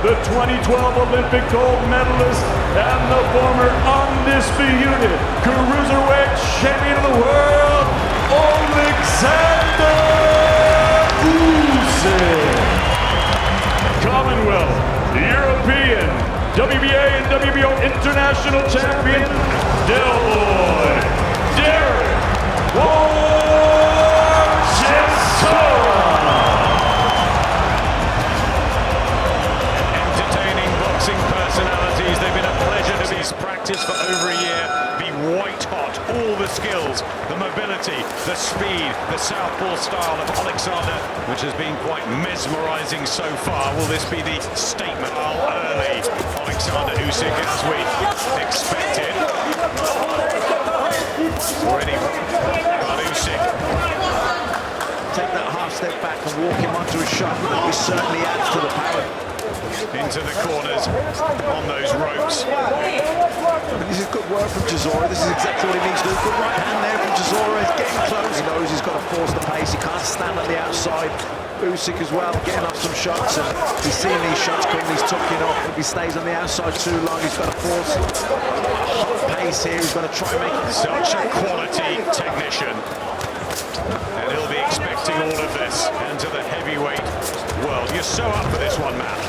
the 2012 Olympic gold medalist and the former undisputed cruiserweight champion of the world, Oleksandr Usyk. Commonwealth, European, WBA and WBO International Champion, Delboy, Derek Chisora. Entertaining boxing personalities. They've been a pleasure to see practice for over a year. Be white hot, all the skills, the mobility, the speed, the southpaw style of Oleksandr, which has been quite mesmerizing so far. Will this be the statement early? Oleksandr Usyk, as we expected. Already, but Usyk. Take that half step back and walk him onto a shot, which certainly adds to the power. Into the corners on those ropes. And this is good work from Chisora. This is exactly what he needs to do. Good right hand there from Chisora. He's getting close. He knows he's got to force the pace. He can't stand on the outside. Usyk as well, getting up some shots. And he's seeing these shots coming. He's tucking off. If he stays on the outside too long, he's got to force hot pace here. He's got to try and make it. Such a quality technician. And he'll be expecting all of this into the heavyweight world. You're so up for this one, Matt.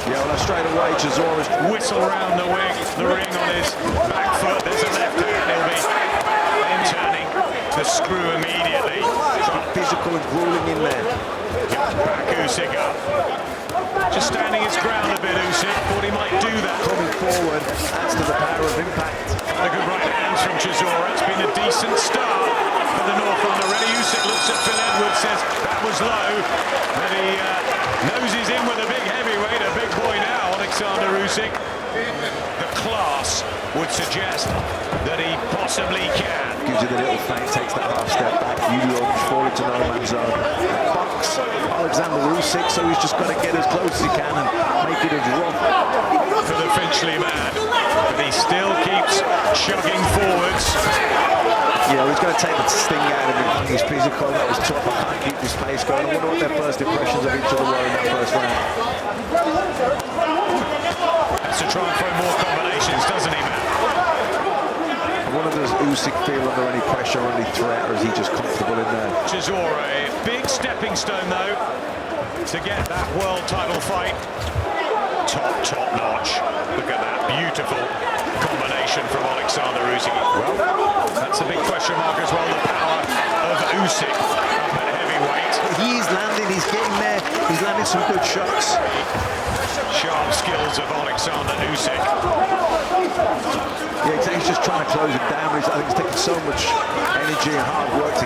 Yeah, well, straight away, Chisora's whistle round the ring on his back foot. There's a left hand. He'll be then turning the screw immediately. Physical and grueling in there. Back Usyk up. Just standing his ground a bit, Usyk. Thought he might do that. Coming forward adds to the power of impact. The good right hands from Chisora. It's been a decent start for the North on the ready. Usyk looks at Phil Edwards, says that was low. But he knows he's in with a big heavyweight, a big boy now, Oleksandr Usyk. The class would suggest that he possibly can. Gives you the little feint, takes that half step back. You lunge, fall into no man's zone. Box Oleksandr Usyk, so he's just got to get as close as he can and make it as rough. For the Finchley man, but he still keeps chugging forwards. Yeah, he's going to take the sting out of him. He's physical, that was tough. I can't keep this pace going. I wonder what their first impressions of each other were in that first round. Has to try and throw more combinations, doesn't he, Matt? I wonder, does Usyk feel under any pressure or any threat, or is he just comfortable in there? Chisora, a big stepping stone, though, to get that world title fight. Top notch. Look at that beautiful combination from Oleksandr Usyk. Well, that's a big question mark as well. The power of Usyk up at heavyweight. He's landing, he's getting there. He's landing some good shots. Sharp skills of Oleksandr Usyk. Yeah, he's just trying to close it down. I think it's taking so much energy and hard work to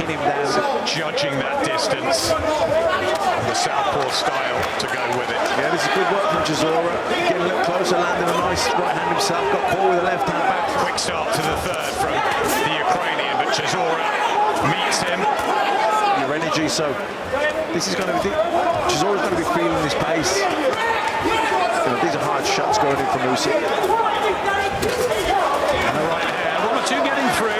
pin him down. Judging that distance. The southpaw style to go with it. Yeah, this is good work from Chisora. Getting a little closer, landing a nice right hand himself. Got caught with the left hand back. Quick start to the third from the Ukrainian, but Chisora meets him. Your energy, so this is going to be... Chisora's going to be feeling this pace. You know, these are hard shots going in from Usyk. And the right hand, one or two getting through.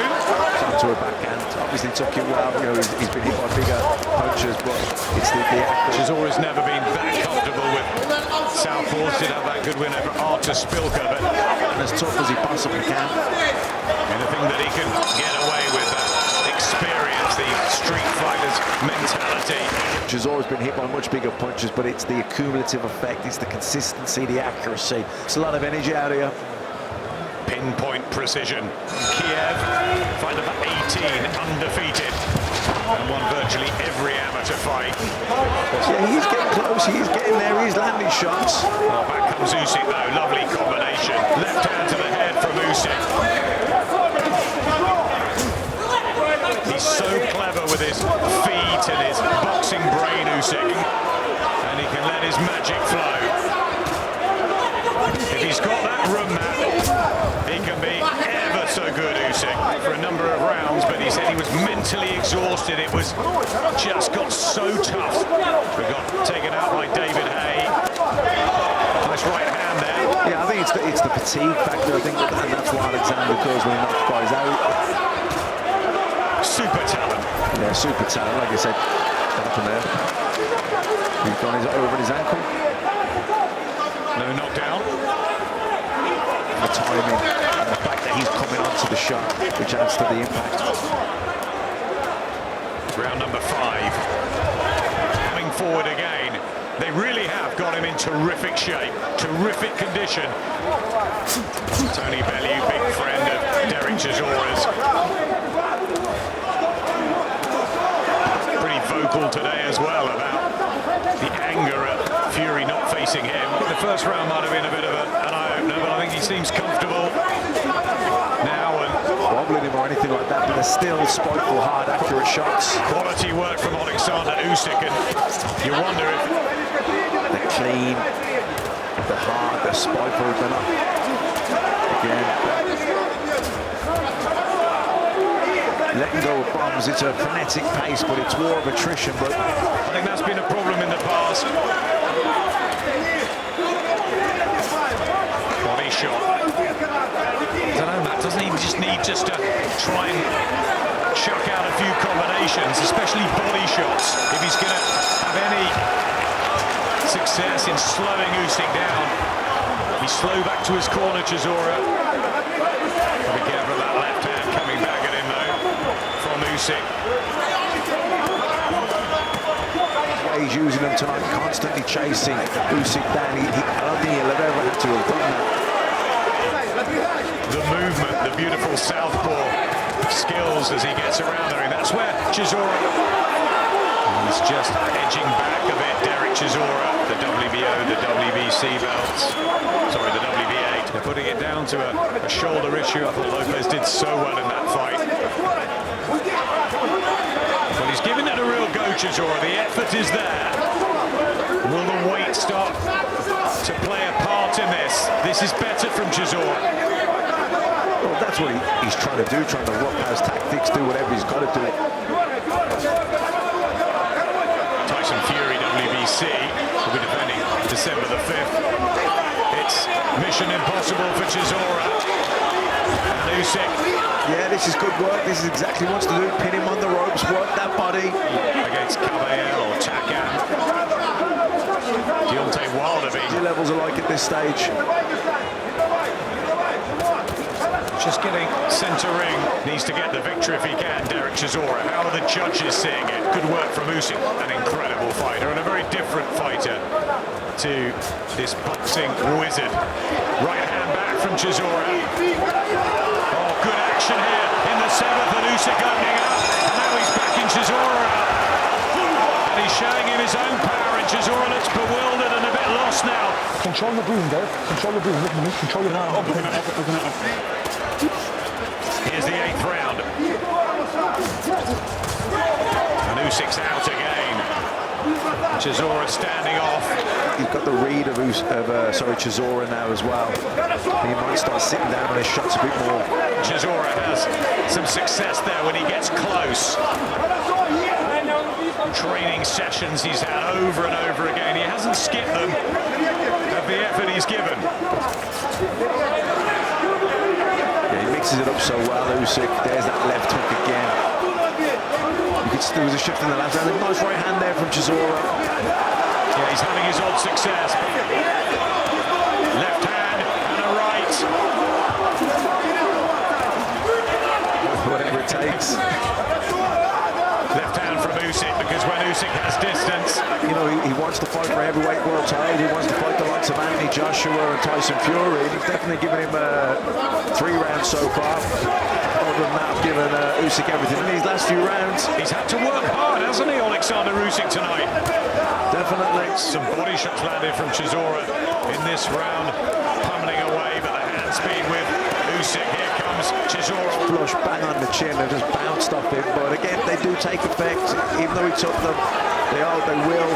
To a backhand. Obviously took it well. You know, he's been hit by bigger punches, but it's the act. Chisora's never been that comfortable with southpaws. Did have that good win over Artur Spilka, but as tough as he possibly can. Anything that he can get away with, that experience, the street fighter's mentality. Chisora's been hit by much bigger punches, but it's the accumulative effect, it's the consistency, the accuracy. It's a lot of energy out of you. Pinpoint precision. Kiev, fight number 18, undefeated. And won virtually every amateur fight. Yeah, he's getting close, he's getting there, he's landing shots. Oh, back comes Usyk though, lovely combination. Left hand to the head from Usyk. He's so clever with his feet and his boxing brain, Usyk. And he can let his magic flow. If he's got that room, Matt, he can be ever so good, Usyk, for a number of rounds, but he said he was mentally exhausted. It was just got so tough. We got taken out by David Hay. Nice right hand there. Yeah, I think it's the fatigue factor. I think and that's what Oleksandr does when he knocks guys out. Super talent. Yeah, super talent. Like I said, from there. He's gone over his ankle. No knockdown. The timing and the fact that he's coming onto the shot, which adds to the impact. Round number 5. Coming forward again. They really have got him in terrific shape, terrific condition. Tony Bellew, big friend of Derek Chisora's. Pretty vocal today as well about the anger at Fury not facing him. The first round might have been a bit of an eye-opener, but I think he seems comfortable now. And wobbling him or anything like that, but they're still spiteful, hard, accurate shots. Quality work from Oleksandr Usyk, and you wonder if they're clean, they're hard, they're spiteful, they're not. Again, letting go of bombs. It's a frenetic pace, but it's war of attrition. But I think that's been a problem in the past. Body shot. I don't know, Matt, doesn't he just need to try and chuck out a few combinations, especially body shots, if he's going to have any success in slowing Usyk down. He's slow back to his corner, Chisora. Be careful of that left hand coming back at him, though, from Usyk. he's using them tonight, constantly chasing Usyk down. I don't think he'll ever have to have done that. The movement, the beautiful southpaw skills as he gets around there, and that's where Chisora, he's just edging back a bit. Derek Chisora, the WBO, the WBC belts, sorry, the WBA. They're putting it down to a shoulder issue. I thought Lopez did so well in that fight. Well, he's giving it a real go, Chisora. The effort is there. Will the weight start to play a part in this? This is better from Chisora. Well, that's what he's trying to do, trying to rock house tactics, do whatever he's got to do. Tyson Fury, WBC, will be defending December the 5th. It's mission impossible for Chisora. And Usyk. Yeah, this is good work. This is exactly what he wants to do. Pin him on the ropes, work that body. Against Caballero or Takan. Deontay Wilder. Two levels alike at this stage. Just getting centre ring, needs to get the victory if he can, Derek Chisora. How are the judges seeing it? Good work from Usyk, an incredible fighter and a very different fighter to this boxing wizard. Right hand back from Chisora. Oh, good action here in the 7th, and Usyk opening up, and now he's backing Chisora up. And he's showing him his own power, and Chisora looks bewildered and a bit lost now. Control the boom, Dave. Control the boom. Look at me. Control your arm. Here's the 8th round. And Usyk's out again. Chisora standing off. He's got the read of Chisora now as well. He might start sitting down on his shots a bit more. Chisora has some success there when he gets close. Training sessions he's had over and over again. He hasn't skipped them of the effort he's given. Yeah, he mixes it up so well, Usyk. There's that left hook again. There was a shift in the last round. A nice right hand there from Chisora. Yeah, he's having his odd success. Left hand and a right. Whatever it takes. Left hand from Usyk, because when Usyk has distance, you know, he wants to fight for heavyweight world title. He wants to fight the likes of Anthony Joshua and Tyson Fury. And he's definitely given him 3 rounds so far. Other than that, I've given Usyk everything. In these last few rounds, he's had to work hard, hasn't he, Oleksandr Usyk tonight? Definitely. Some body shots landed from Chisora in this round, pummeling away, but the hand speed with Usyk. Here comes Chisora. Flush bang on the chin and just bounced off him. But again, they do take effect. Even though he took them, they will.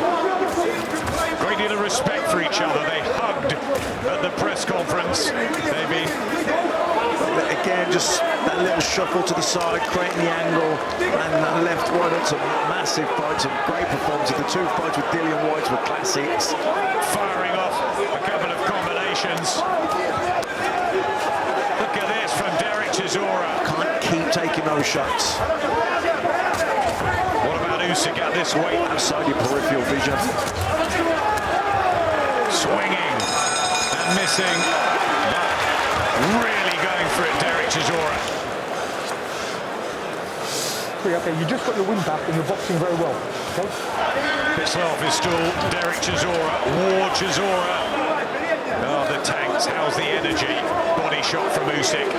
Great deal of respect for each other. They hugged at the press conference. Again, just that little shuffle to the side, creating the angle, and that left right on some massive fights, some great performances. The 2 fights with Dillian Whyte were classics. Firing off a couple of combinations. Look at this from Derek Chisora. Can't keep taking those shots. What about Usyk at this weight? Outside your peripheral vision. Swinging. missing, but really going for it, Derek Chisora. Okay, you just got your wind back and you're boxing very well. Okay? Pislov is still Derek Chisora. War Chisora. Oh, the tanks. How's the energy? Body shot from Usyk.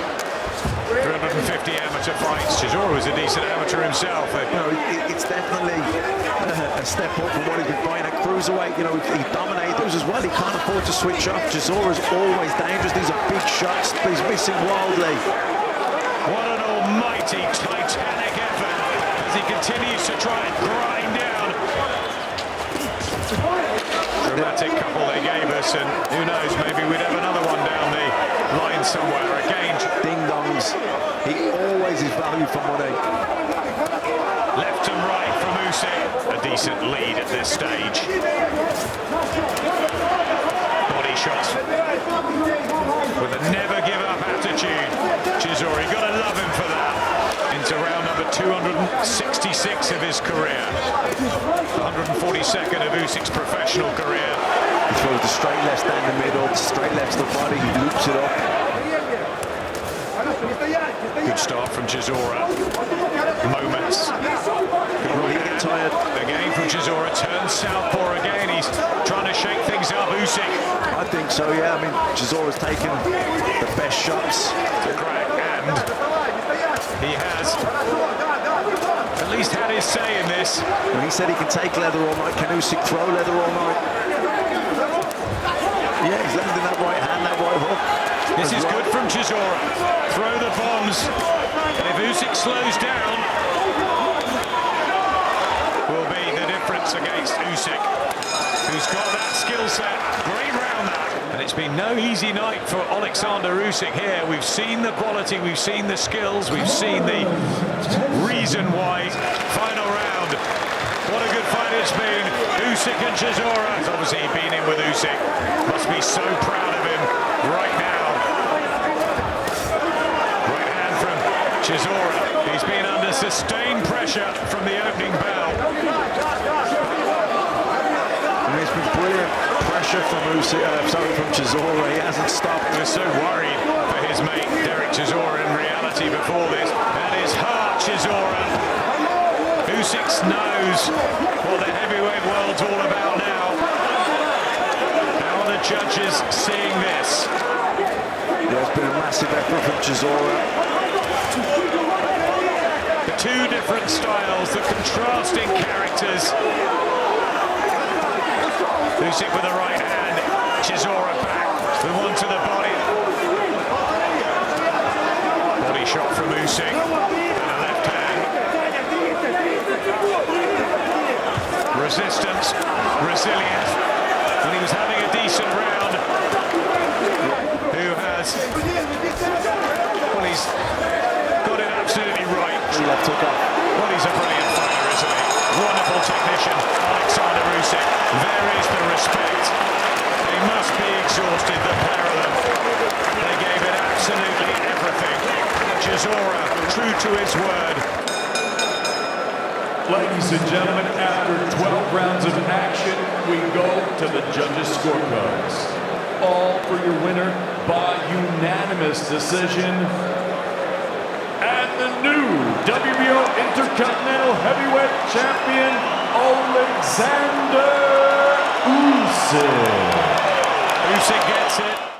350 amateur fights. Chisora was a decent amateur himself. You know, it's definitely a step up from what he's been fighting at cruiserweight. You know, he dominated those as well. He can't afford to switch up. Chisora's always dangerous. These are big shots. He's missing wildly. What an almighty titanic effort as he continues to try and grind down. Dramatic couple they gave us, and who knows, maybe we'd have another one down the line somewhere. Again, ding-dongs. He always is value for money. left and right from Usyk. A decent lead at this stage. Body shots with a never-give-up attitude. Chisora, you got to love him for that. Into round number 266 of his career. 142nd of Usyk's professional career. He throws the straight left down the middle, straight left to the body, he loops it up. Good start from Chisora. Moments. Good Will he get tired? again from Chisora. Turns southpaw again. He's trying to shake things up. Usyk. I think so, yeah. I mean, Chisora's taken the best shots. To crack, and he has at least had his say in this. When he said he can take leather all night, can Usyk throw leather all night? Yeah, he's landing that right hand, that right hook. This is good from Chisora. Throw the bombs. And if Usyk slows down, will be the difference against Usyk, who's got that skill set. Great round that. And it's been no easy night for Oleksandr Usyk here. We've seen the quality, we've seen the skills, we've seen the reason why. Final round. What a good fight it's been. Usyk and Chisora. He's obviously been in with Usyk. Must be so proud of him right now. Right hand from Chisora. He's been under sustained pressure from the opening bout. And it's been brilliant pressure from from Chisora. He hasn't stopped. He was so worried for his mate Derek Chisora in reality before this. And his heart, Chisora. Usyk knows what the heavyweight world's all about now. How are the judges seeing this? Yeah, it's been a massive effort from Chisora. The two different styles, the contrasting characters. Usyk with the right hand, Chisora back with one to the body. Body shot from Usyk and a left hand. Resistance, resilient, and he was having a decent round. Who has, well, he's got it absolutely right. Well, he's a brilliant fighter, isn't he? Wonderful technician, Oleksandr Usyk. There is the respect. They must be exhausted, the pair of them. They gave it absolutely everything. Chisora, true to his word. Ladies and gentlemen, after 12 rounds of action, we go to the judges' scorecards. All for your winner by unanimous decision. And the new WBO Inter-Continental Heavyweight Champion, Oleksandr Usyk. Usyk gets it.